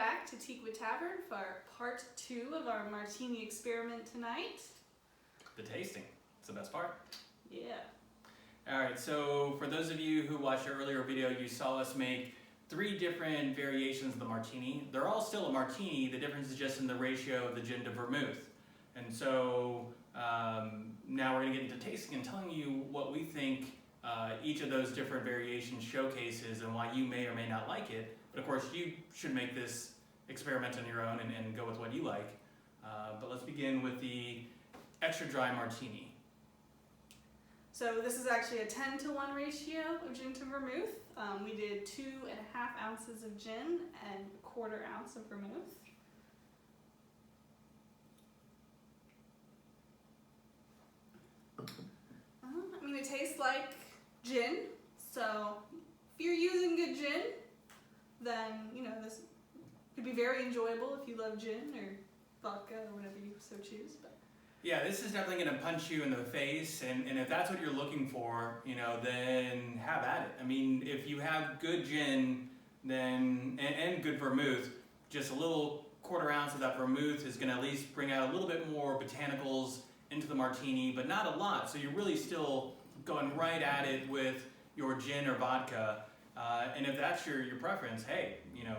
back to Teakwood Tavern for part 2 of our martini experiment tonight. The tasting. It's the best part. Yeah. Alright, so for those of you who watched our earlier video, you saw us make 3 different variations of the martini. They're all still a martini, the difference is just in the ratio of the gin to vermouth. And so now we're going to get into tasting and telling you what we think each of those different variations showcases and why you may or may not like it. But of course, you should make this experiment on your own and go with what you like. But let's begin with the extra dry martini. So this is actually a 10-to-1 ratio of gin to vermouth. We did 2.5 ounces of gin and 1/4 ounce of vermouth. I mean, it tastes like gin, so if you're using good gin, then, you know, this could be very enjoyable if you love gin or vodka or whatever you so choose. But yeah, this is definitely going to punch you in the face, and if that's what you're looking for, you know, then have at it. I mean, if you have good gin then and good vermouth, just a little 1/4 ounce of that vermouth is going to at least bring out a little bit more botanicals into the martini, but not a lot. So you're really still going right at it with your gin or vodka. And if that's your preference, hey, you know,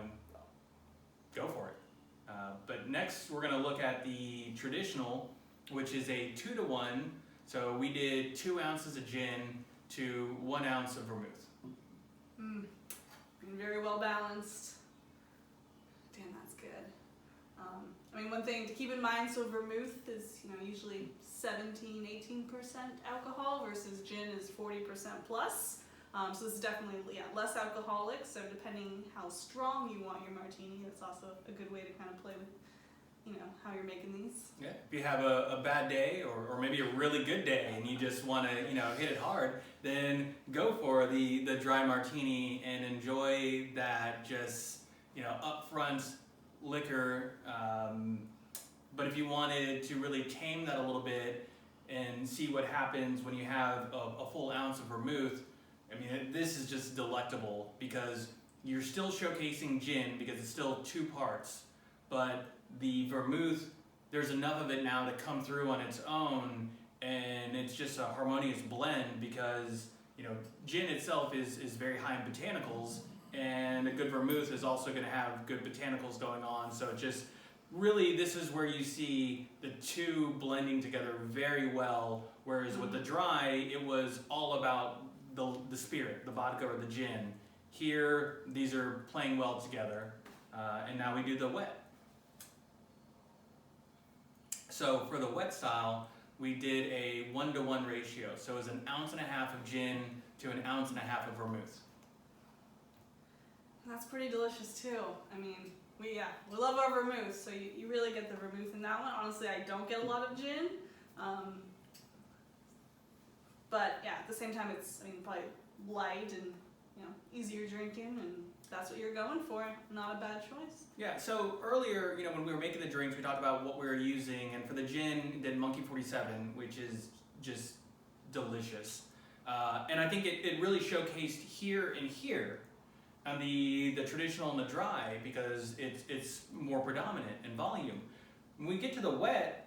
go for it. But next we're going to look at the traditional, which is a 2-to-1. So we did 2 ounces of gin to 1 ounce of vermouth. Very well balanced. Damn, that's good. I mean, one thing to keep in mind, so vermouth is, you know, usually 17-18% alcohol versus gin is 40% plus. So this is definitely less alcoholic, so depending how strong you want your martini, that's also a good way to kind of play with, you know, how you're making these. Yeah, if you have a bad day or maybe a really good day and you just want to, you know, hit it hard, then go for the dry martini and enjoy that just, you know, upfront liquor. But if you wanted to really tame that a little bit and see what happens when you have a full ounce of vermouth, I mean, this is just delectable because you're still showcasing gin because it's still 2 parts, but the vermouth, there's enough of it now to come through on its own, and it's just a harmonious blend because, you know, gin itself is very high in botanicals, and a good vermouth is also going to have good botanicals going on. So it just really, this is where you see the 2 blending together very well, whereas with the dry, it was all about the spirit, the vodka or the gin. Here, these are playing well together, and now we do the wet. So for the wet style, we did a 1-to-1 ratio. So it was 1.5 ounces of gin to 1.5 ounces of vermouth. That's pretty delicious too. I mean, we love our vermouth, so you really get the vermouth in that one. Honestly, I don't get a lot of gin. But yeah, at the same time, it's, I mean, probably light and, you know, easier drinking, and that's what you're going for. Not a bad choice. Yeah, so earlier, you know, when we were making the drinks, we talked about what we were using, and for the gin, did Monkey 47, which is just delicious. And I think it really showcased here and here on the traditional and the dry because it's more predominant in volume. When we get to the wet,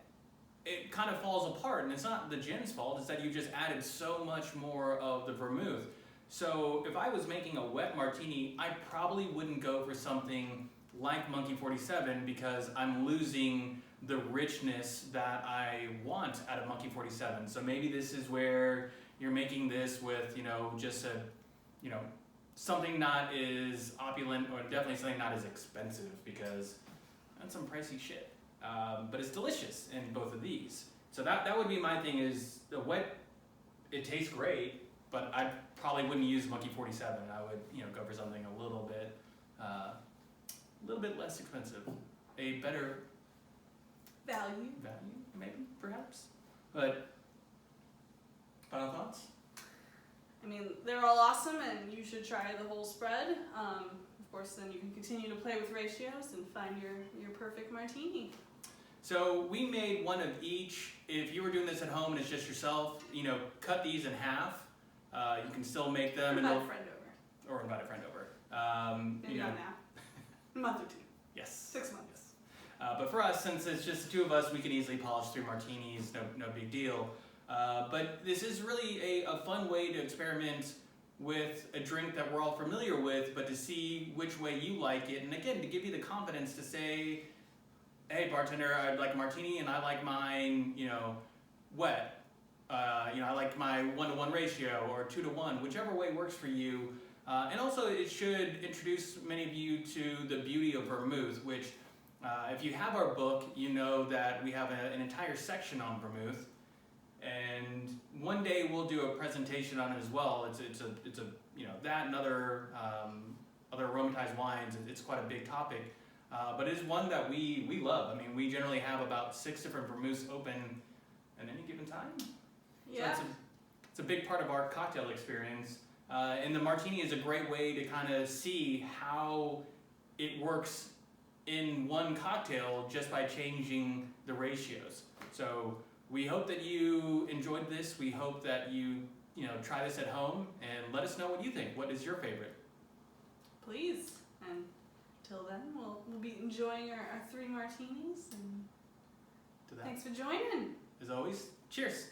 it kind of falls apart, and it's not the gin's fault, it's that you just added so much more of the vermouth. So if I was making a wet martini, I probably wouldn't go for something like Monkey 47 because I'm losing the richness that I want out of Monkey 47. So maybe this is where you're making this with, you know, just a, you know, something not as opulent, or definitely something not as expensive, because that's some pricey shit. But it's delicious in both of these. So that would be my thing, is the wet, it tastes great, but I probably wouldn't use Monkey 47. I would, you know, go for something a little bit less expensive, a better Value, maybe, perhaps. But final thoughts? I mean, they're all awesome, and you should try the whole spread. Of course, then you can continue to play with ratios and find your perfect martini. So we made one of each. If you were doing this at home and it's just yourself, you know, cut these in half. You can still make them. Invite a friend over. Or invite a friend over. Maybe you know. not now. A month or 2. Yes. But for us, since it's just the two of us, we can easily polish through martinis, no big deal. But this is really a fun way to experiment with a drink that we're all familiar with, but to see which way you like it. And again, to give you the confidence to say, hey bartender, I'd like a martini and I like mine, wet. I like my 1-to-1 ratio or 2-to-1, whichever way works for you. And also it should introduce many of you to the beauty of vermouth, which if you have our book, you know that we have an entire section on vermouth. And one day we'll do a presentation on it as well. It's a that and other aromatized wines. It's quite a big topic, but it is one that we love. I mean, we generally have about 6 different vermouths open at any given time. Yeah. So it's a big part of our cocktail experience, and the martini is a great way to kind of see how it works in one cocktail just by changing the ratios. So we hope that you enjoyed this. We hope that you try this at home and let us know what you think. What is your favorite? Please. And till then, we'll be enjoying our 3 martinis. And To that. thanks for joining. As always, cheers.